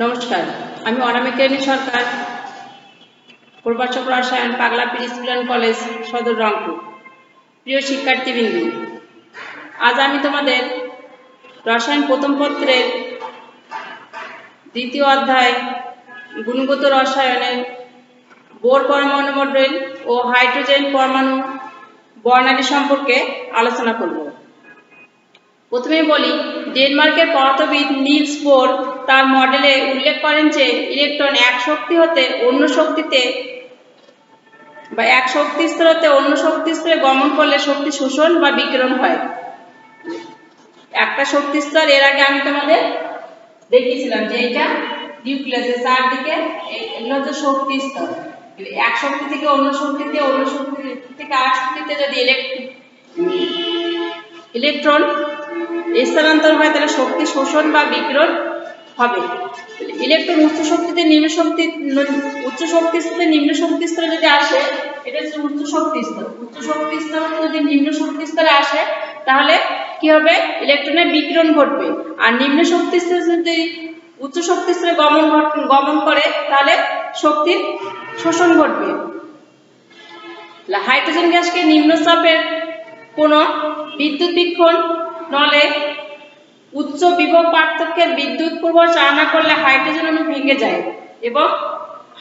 নমস্কার, আমি অনামিকা সরকার, প্রভাষক রসায়ন, পাগলা পীর স্কুল অ্যান্ড কলেজ, সদর রংপুর। প্রিয় শিক্ষার্থীবৃন্দ, আজ আমি তোমাদের রসায়ন প্রথম পত্রের দ্বিতীয় অধ্যায় গুণগত রসায়নের বোর পরমাণু মডেল ও হাইড্রোজেন পরমাণু বর্ণালী সম্পর্কে আলোচনা করব। প্রথমে বলি, ডেনমার্কের পদার্থবিদ নিলস বোর তার মডেলে উল্লেখ করেন যে ইলেকট্রন এক শক্তি হতে অন্য শক্তিতে বা এক শক্তি স্তর হতে অন্য শক্তি স্তরে গমন করলে শক্তি শোষণ বা বিকিরণ হয়। একটা শক্তি স্তর এর আগে আমি তোমাদের দেখিয়েছিলাম যে এটা নিউক্লিয়াসের চারদিকে এগুলো হচ্ছে শক্তি স্তর। এক শক্তি থেকে অন্য শক্তিতে, অন্য শক্তি থেকে আর শক্তিতে যদি ইলেকট্রন স্থানান্তর হয় তাহলে শক্তি শোষণ বা বিকিরণ হবে। ইলেকট্রন উচ্চ শক্তি স্তরে নিম্ন শক্তি স্তরে যদি আসে, এটা হচ্ছে উচ্চ শক্তি স্তর। উচ্চ শক্তি স্তর যদি নিম্ন শক্তি স্তরে আসে তাহলে কি হবে? ইলেকট্রনের বিকিরণ ঘটবে। আর নিম্ন শক্তি স্তরে যদি উচ্চ শক্তি স্তরে গমন করে তাহলে শক্তির শোষণ ঘটবে। হাইড্রোজেন গ্যাসকে নিম্ন চাপের কোনো বিদ্যুৎ বীক্ষণ নলে উচ্চ বিভব পার্থক্যের বিদ্যুৎ প্রবাহ চালনা করলে হাইড্রোজেন অণু ভেঙে যায় এবং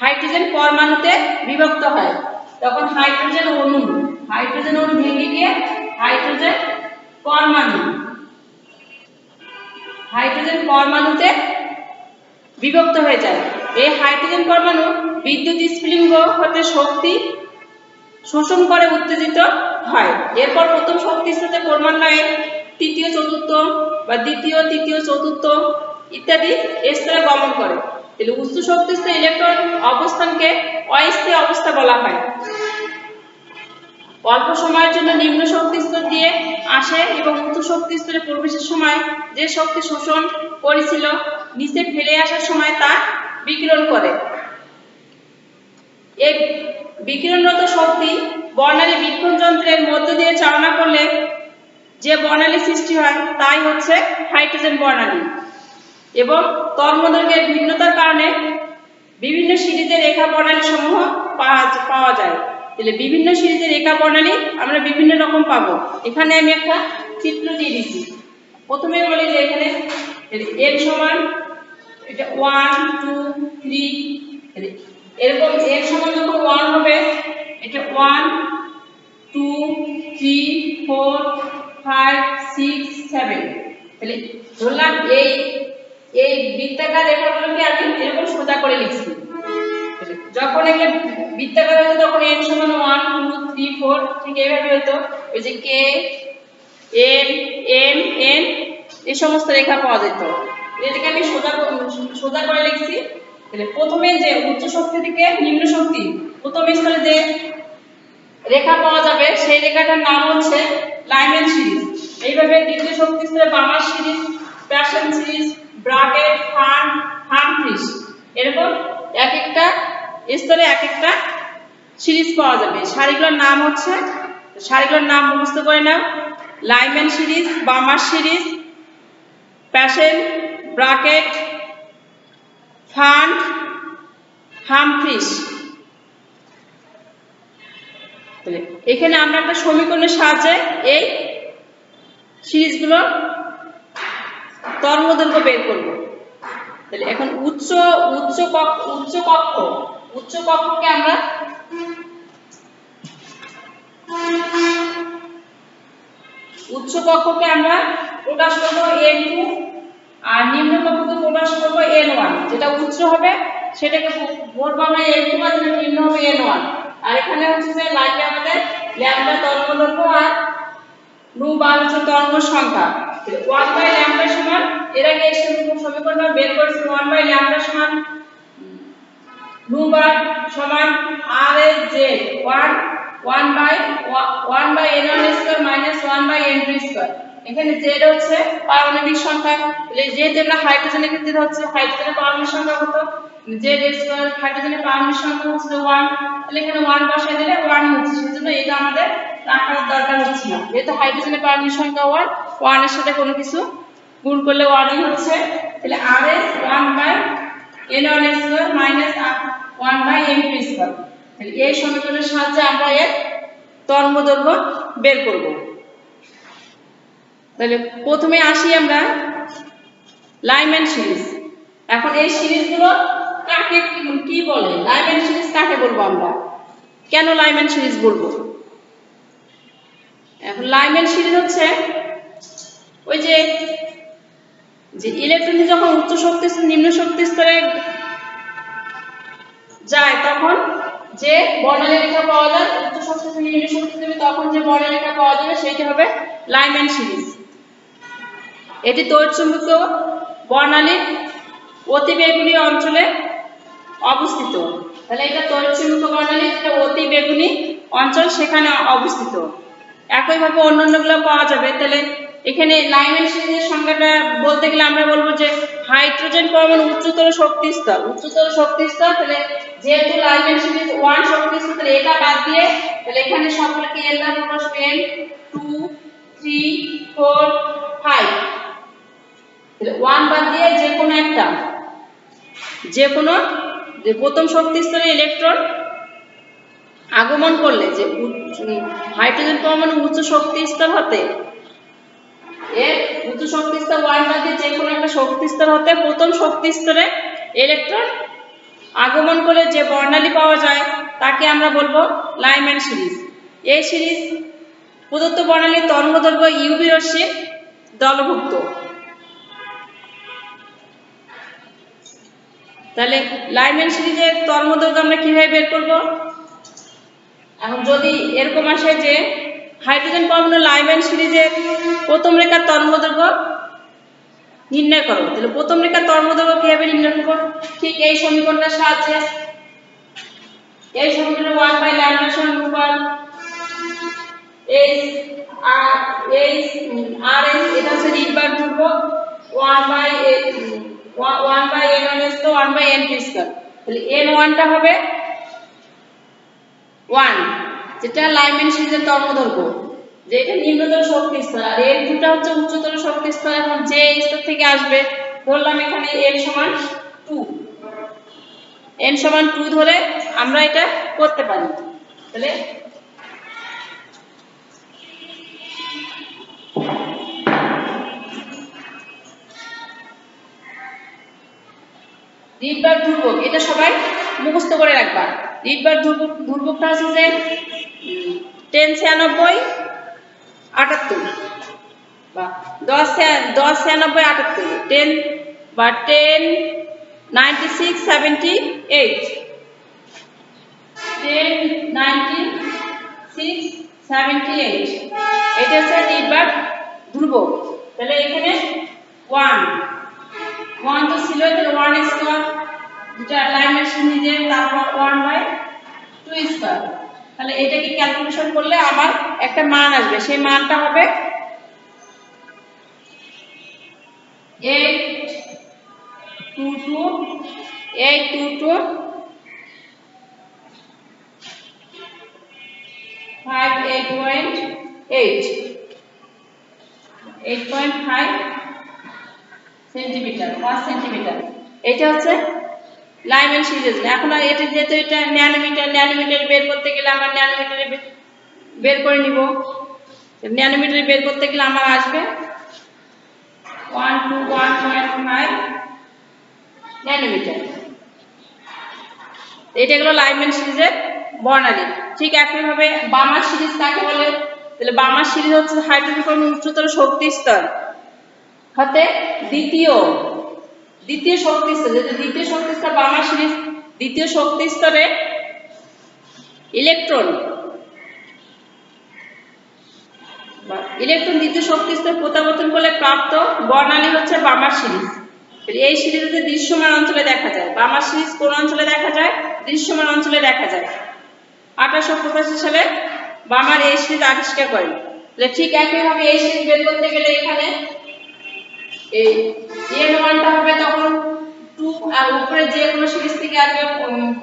হাইড্রোজেন পরমাণুতে বিভক্ত হয়। তখন হাইড্রোজেন অণু ভেঙে গিয়ে হাইড্রোজেন পরমাণুতে বিভক্ত হয়ে যায়। এই হাইড্রোজেন পরমাণু বিদ্যুৎ স্ফুলিঙ্গ হতে শক্তি শোষণ করে উত্তেজিত হয়। এরপর প্রথম শক্তি স্তরে ক্রমান্বয়ে তৃতীয় চতুর্থ বা দ্বিতীয় তৃতীয় চতুর্থ ইত্যাদি স্তরে গমন করে। তাহলে উচ্চ শক্তি স্তরে ইলেকট্রন অবস্থানকে অস্থির অবস্থা বলা হয়। অল্প সময়ের জন্য নিম্ন শক্তি স্তর দিয়ে আসে এবং উচ্চ শক্তি স্তরে প্রবেশের সময় যে শক্তি শোষণ করেছিল নিচে ফেলে আসার সময় তা বিকিরণ করে। এই বিকিরণরত শক্তি বর্ণালী বীক্ষণ যন্ত্রের মধ্য দিয়ে চালনা করলে যে বর্ণালী সৃষ্টি হয় তাই হচ্ছে হাইড্রোজেন বর্ণালী। এবং তরঙ্গদৈর্ঘ্যের ভিন্নতার কারণে বিভিন্ন সিরিজের রেখা বর্ণালী সমূহ পাওয়া যায়। তাহলে বিভিন্ন সিরিজের রেখা বর্ণালী আমরা বিভিন্ন রকম পাবো। এখানে আমি একটা চিত্র দিয়ে দিচ্ছি। প্রথমে বলি যে এখানে এর সমান এটা 1 2 3, এরকম এর সমান যখন 1 হবে এটা 1 2 3 4 5 6 7। তাহলে ধরলাম এই বৃত্তাকার রেখাগুলোকে আমি এরকম সোজা করে লিখছি। যখন একে বৃত্তাকার হতো তখন n সমান 1 2 3 4 ঠিক এইভাবে হতো। ওই যে k m m n এই সমস্ত রেখা পাওয়া যেত। এটাকে আমি সোজা করে লিখছি। তাহলে প্রথমে যে উচ্চ শক্তি থেকে নিম্ন শক্তি প্রথম স্তরে যে রেখা পাওয়া যাবে সেই রেখাটার নাম হচ্ছে লাইম্যান সিরিজ। এইভাবে দ্বিতীয় শক্তি স্তরে Balmer series, Paschen series, Brackett, Humphreys, এরকম এক একটা স্তরে এক একটা সিরিজ পাওয়া যাবে। সারিগুলোর নাম হচ্ছে, সারিগুলোর নাম মুখস্থ করে নাও: Lyman series, Balmer series, Paschen, Brackett, Humphreys. এখানে আমরা একটা সমীকরণের সাহায্যে এই সিরিজগুলো তরঙ্গদৈর্ঘ্য বের করব। তাহলে এখন উচ্চ কক্ষকে আমরা প্রকাশ করব n2 আর নিম্ন কক্ষকে প্রকাশ করব n1। যেটা উচ্চ হবে সেটাকে বলবো আমরা n2 আর যেটা নিম্ন হবে n1। আর এখানে হচ্ছে যে লাগবে আমাদের ল্যামডা তরঙ্গদৈর্ঘ্য আর নু বার হচ্ছে তরঙ্গ সংখ্যা। 1/λ সমান, এর আগে এই সমীকরণটা বের করেছি, 1/λ সমান নু বার সমান r এর z 1/n1 square minus 1/n2 square. এখানে z হচ্ছে পারমাণবিক সংখ্যা। তাহলে z আমরা হাইড্রোজেনের ক্ষেত্রে হচ্ছে হাইড্রোজেনের পারমাণবিক সংখ্যা কত? z square. হাইড্রোজেনের পারমাণবিক সংখ্যা হচ্ছে 1। তাহলে এখানে 1 বসাই দিলে 1 হচ্ছে। সেজন্য এটা আমাদের রাখার দরকার হচ্ছে না। যেহেতু হাইড্রোজেনের পারমাণবিক সংখ্যা 1 এর সাথে কোনো কিছু গুণ করলে 1ই হচ্ছে। তাহলে r এর 1/n n1 square minus 1/n2 square. তাহলে এই সমীকরণের সাহায্যে আমরা এর তরঙ্গদৈর্ঘ্য বের করব। তাহলে প্রথমে আসি আমরা লাইম্যান সিরিজ। এখন এই সিরিজগুলো কাকে কি বলে, লাইম্যান সিরিজ কাকে বলবো আমরা, কেন লাইম্যান সিরিজ বলবো? এখন লাইম্যান সিরিজ হচ্ছে ওই যে ইলেকট্রন যখন উচ্চ শক্তি নিম্ন শক্তি স্তরে যায় তখন যে বর্ণালী রেখা পাওয়া যায়, উচ্চ শক্তি থেকে নিম্ন শক্তি স্তরে তখন যে বর্ণালী রেখা পাওয়া যাবে সেটা হবে লাইম্যান সিরিজ। এটি তড়িৎচুম্বকীয় বর্ণালীর অতিবেগুনি অঞ্চলে অবস্থিত। তাহলে এটা তড়িৎচুম্বকীয় বর্ণালীর যে অতিবেগুনি অঞ্চল সেখানে অবস্থিত। একইভাবে অন্যান্যগুলো পাওয়া যাবে। তাহলে এখানে লাইম্যান সিরিজের সংজ্ঞাটা বলতে গেলে আমরা বলবো যে হাইড্রোজেন পরমাণু উচ্চতর শক্তি স্তর, উচ্চতর শক্তি স্তর। তাহলে যেহেতু লাইম্যান সিরিজ 1 শক্তি স্তর, তাহলে এটা বাদ দিয়ে তাহলে এখানে সবগুলোকে n দ্বারা প্রকাশ করব, 2 3 4 5। তাহলে 1 বাদ দিয়ে যে কোনো একটা, যে কোনো যে প্রথম শক্তি স্তরে ইলেকট্রন আগমন করলে যে হাইড্রোজেন পরমাণু উচ্চ শক্তি স্তর হতে এর উচ্চ শক্তি স্তর 1 বাদ দিয়ে যে কোনো একটা শক্তি স্তর হতে প্রথম শক্তি স্তরে ইলেকট্রন আগমন করলে যে বর্ণালী পাওয়া যায় তাকে আমরা বলবো লাইম্যান সিরিজ। এই সিরিজ প্রদত্ত বর্ণালীর তরঙ্গদৈর্ঘ্য ইউভি রশ্মির দলভুক্ত। তাহলে লাইম্যান সিরিজের তরঙ্গদৈর্ঘ্য আমরা কিভাবে বের করব? এখন যদি এরকম আসে যে হাইড্রোজেন পরমাণু লাইম্যান সিরিজের প্রথম রেখার তরঙ্গদৈর্ঘ্য নির্ণয় করো, তাহলে প্রথম রেখার তরঙ্গদৈর্ঘ্য কিভাবে নির্ণয় করব? ঠিক এই সমীকরণটার সাহায্যে। এই সমীকরণে 1 বাই ল্যামডা সমান রূপান্তর h r s, এটা হচ্ছে রিডবার ধ্রুবক 1 বাই n1 s তো 1 বাই n2 স্কয়ার। তাহলে n1 টা হবে 1, যেটা লাইম্যান সিরিজের তরঙ্গদৈর্ঘ্য, যে এটা নিম্নতর শক্তি স্তর, আর n2 টা হচ্ছে উচ্চতর শক্তি স্তর। এখন যে স্তর থেকে আসবে ধরলাম এখানে n সমান 2, n সমান 2 ধরে আমরা এটা করতে পারি। তাহলে রিডবার ধ্রুবক এটা সবাই মুখস্থ করে রাখবা। রিডবার ধ্রুবকটা হচ্ছে যে 1096 78 বা 1096 78, 10 বা 1096 78, 1096 78, এটা হচ্ছে রিডবার ধ্রুবক। তাহলে এখানে 1 তো ছিল, তাহলে 1 স্কয়ার, যেটা লাইম্যান সিরিজের, তারপর 1/2 স্কয়ার। তাহলে এটাকে ক্যালকুলেশন করলে আমার একটা মান আসবে, সেই মানটা হবে 822 8.5 সেন্টিমিটার, 5 সেন্টিমিটার। এটা হচ্ছে লাইম্যান সিরিজ। এখন আর এটা যেহেতু এটা ন্যানোমিটার বের করতে গেলে আমার ন্যানোমিটারে বের করে নিব। ন্যানোমিটারে বের করতে গেলে আমার আসবে 1 to 1.5 ন্যানোমিটার। এটা হলো লাইম্যান সিরিজের বর্ণালী। ঠিক একইভাবে বামার সিরিজ কাকে বলে? তাহলে বামার সিরিজ হচ্ছে হাইড্রোজেন পরমাণু উচ্চতর শক্তি স্তর হতে দ্বিতীয় শক্তি স্তর, যেটা দ্বিতীয় শক্তি স্তর বামার সিরিজ। দ্বিতীয় শক্তি স্তরে ইলেকট্রন দ্বিতীয় শক্তি স্তরে প্রত্যাবর্তন করলে প্রাপ্ত বর্ণালী হচ্ছে বামার সিরিজ। এই সিরিজে দৃশ্যমান অঞ্চলে দেখা যায়। বামার সিরিজ কোন অঞ্চলে দেখা যায়? দৃশ্যমান অঞ্চলে দেখা যায়। 1885 সালে বামার এই সিরিজ আবিষ্কার করেন। ঠিক একইভাবে এই সিরিজ বের করতে গেলে এখানে এই n1 টা হবে তখন 2, আর উপরে যে কোনো সিরিজ থেকে আসবে,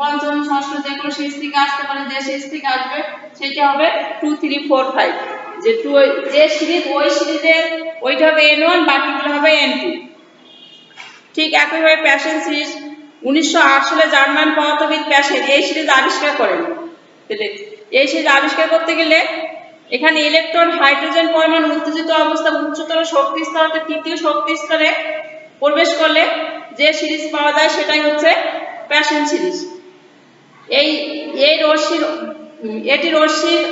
পঞ্চম ষষ্ঠ যে কোনো সিরিজ থেকে আসতে পারে, যে সিরিজ থেকে আসবে সেটা হবে 2 3 4 5। যে যে সিরিজ ওই সিরিজের ওইটা হবে n1, বাকিগুলো হবে n2। ঠিক একইভাবে প্যাশন সিরিজ 1908 সালে জার্মান পদার্থবিদ প্যাশেন এই সিরিজ আবিষ্কার করেন। এই সিরিজ আবিষ্কার করতে গেলে এখানে ইলেকট্রন হাইড্রোজেন পরমাণু উত্তেজিত অবস্থা উচ্চতর শক্তি স্তর হতে তৃতীয় শক্তি স্তরে প্রবেশ করলে যে সিরিজ পাওয়া যায় সেটাই হচ্ছে প্যাশেন সিরিজ। এটি রশ্মির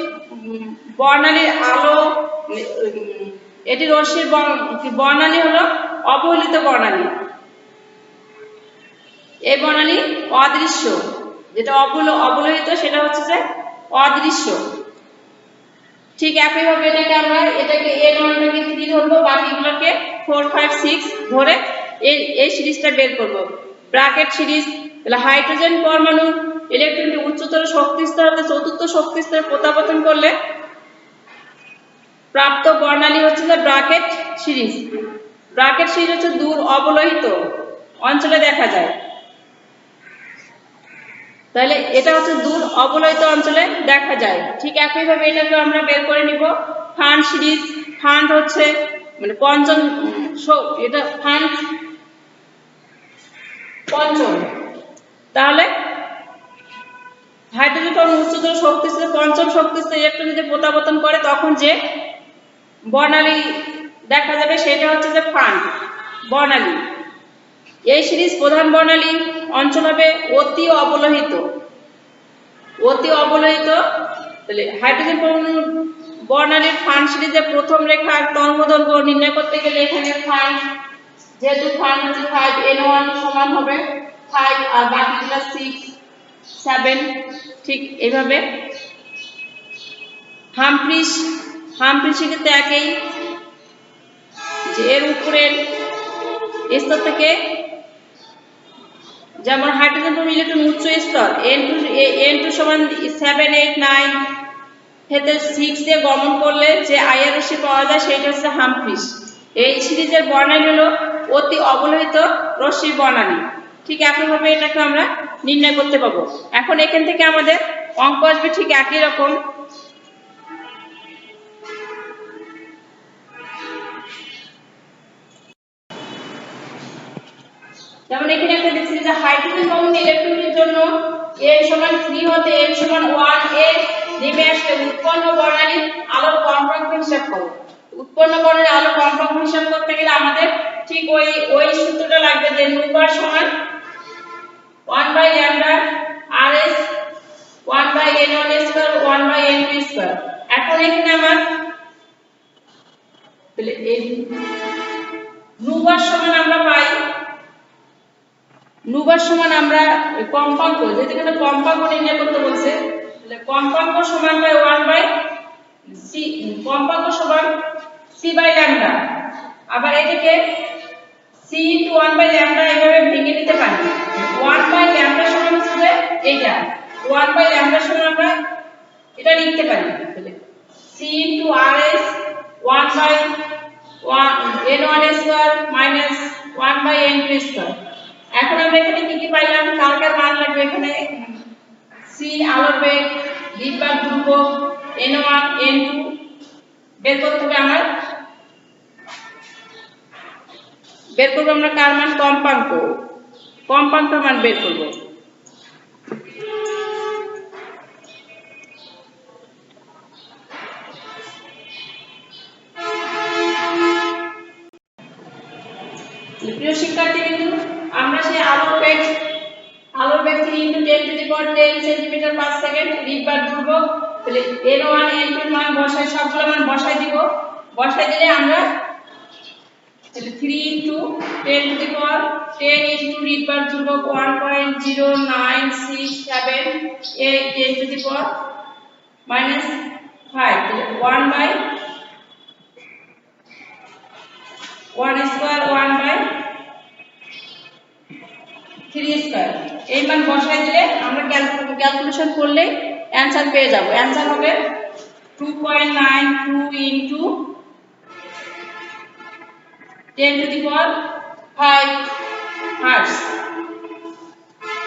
বর্ণালীর আলো, এটি রশ্মির বর্ণালী হলো অবহেলিত বর্ণালী। এই বর্ণালী অদৃশ্য, যেটা অবলোহিত সেটা হচ্ছে যে অদৃশ্য। ঠিক একইভাবে এটাকে N1 টাকে 3 ধরবো, বাকিগুলোকে 4, 5, 6 ধরে এই সিরিজটা বের করব। ব্র্যাকেট সিরিজ তাহলে হাইড্রোজেন পরমাণু ইলেকট্রনটি উচ্চতর শক্তি স্তর হতে চতুর্থ শক্তি স্তরে প্রত্যাবর্তন করলে প্রাপ্ত বর্ণালী হচ্ছে যে ব্র্যাকেট সিরিজ। ব্র্যাকেট সিরিজ হচ্ছে দূর অবলোহিত অঞ্চলে দেখা যায়, তাহলে এটা হচ্ছে দূর অবলোহিত অঞ্চলে দেখা যায়। ঠিক একইভাবে এটাকে আমরা বের করে নিব ফান্ড সিরিজ। ফান্ড হচ্ছে মানে পঞ্চম, এটা ফান্ড পঞ্চম। তাহলে হাইড্রোজেন পরমাণু উচ্চতর শক্তি স্তরে পঞ্চম শক্তি স্তরে ইলেকট্রন যদি প্রত্যাবর্তন করে তখন যে বর্ণালী দেখা যাবে সেটা হচ্ছে যে ফান্ড বর্ণালী। এই সিরিজ প্রধান বর্ণালী অঞ্চল হবে অতি অবলোহিত। অতি অবলোহিত তাহলে হাইড্রোজেন পরমাণু বর্ণালীর ফান্ড সিরিজের প্রথম রেখার তরঙ্গদৈর্ঘ্য নির্ণয় করতে গেলে এখানে ফান্ড, যেহেতু ফান্ড হচ্ছে 5, N1 সমান হবে 5 আর বাকিগুলো 6, 7। ঠিক এইভাবে হামফ্রিস ক্ষেত্রে একই, যে এর উপরের স্তর থেকে যেমন হাইড্রোজেন পরমাণু ইলেকট্রন উচ্চ স্তর N2 সমান 7, 8, 9 থেকে 6 দিয়ে গমন করলে যে আইআর রশ্মি পাওয়া যায় সেটা হচ্ছে হামফ্রিস। এই সিরিজের বর্ণালী হলো অতি অবলোহিত রশ্মির বর্ণালী। ঠিক একইভাবে এটাকে আমরা নির্ণয় করতে পারবো। এখন এখান থেকে আমাদের অঙ্ক আসবে ঠিক একই রকম। যেমন এখানে একটা দেখছি যে হাইড্রোজেন পরমাণু ইলেকট্রনের জন্য n সমান 3 হতে n সমান 1 এ নেমে আসলে উৎপন্ন বর্ণালীর আলোর কম্পাঙ্ক হিসাব করো। উৎপন্ন বর্ণালীর আলোর কম্পাঙ্ক হিসাব করতে গেলে আমাদের ঠিক ওই সূত্রটা লাগবে যে নুবার সমান 1/λ RS 1/N1 square 1/N2 square. এখন এখানে আমার তাহলে এই নুবার সমান আমরা পাই, নুবার সমান আমরা কম্পাঙ্ক, যেহেতু এখানে কম্পাঙ্ক নির্ণয় করতে বলছে তাহলে কম্পাঙ্ক সমান পাই 1/c, কম্পাঙ্ক সমান c/λ। আবার এটাকে c * 1/λ এইভাবে ভেঙে নিতে পারি। 1/λ সমান হচ্ছে যে এইটা 1/λ সমান আমরা এটা লিখতে পারি তাহলে c * RS 1/N1 square minus 1/N2 square. এখন আমরা এখানে কি কি পাইলাম, কালকের মান লাগবে এখানে c আলোর বেগ, বিভব ধ্রুবক N1 N2 বের করতে হবে। বের করব আমরা কার মান, কম্পাঙ্ক মান বের করব। প্রিয় শিক্ষার্থী বিন্দু, আমরা সেই আলোর বেগ 3 × 10⁻10 সেমি/সেকেন্ড, বিভব ধ্রুবক তাহলে N1 N2 এর মান বসাই, সবগুলো মান বসাই দিব। বসাই দিলে আমরা তাহলে 3 × 10⁻10 বিভব ধ্রুবক 1.0967 এ 10⁻⁵ 1/1 স্কয়ার 1/3 স্কয়ার। এই মান বসাই দিলে আমরা ক্যালকুলেশন করলে অ্যানসার পেয়ে যাব। অ্যানসার হবে 2.92 × 10⁵ হার্টজ।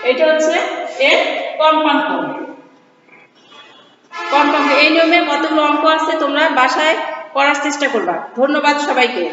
এটা হচ্ছে এর কম্পাঙ্ক। এই নিয়মে কতগুলো অঙ্ক আছে তোমরা বাসায় করার চেষ্টা করবা। ধন্যবাদ সবাইকে।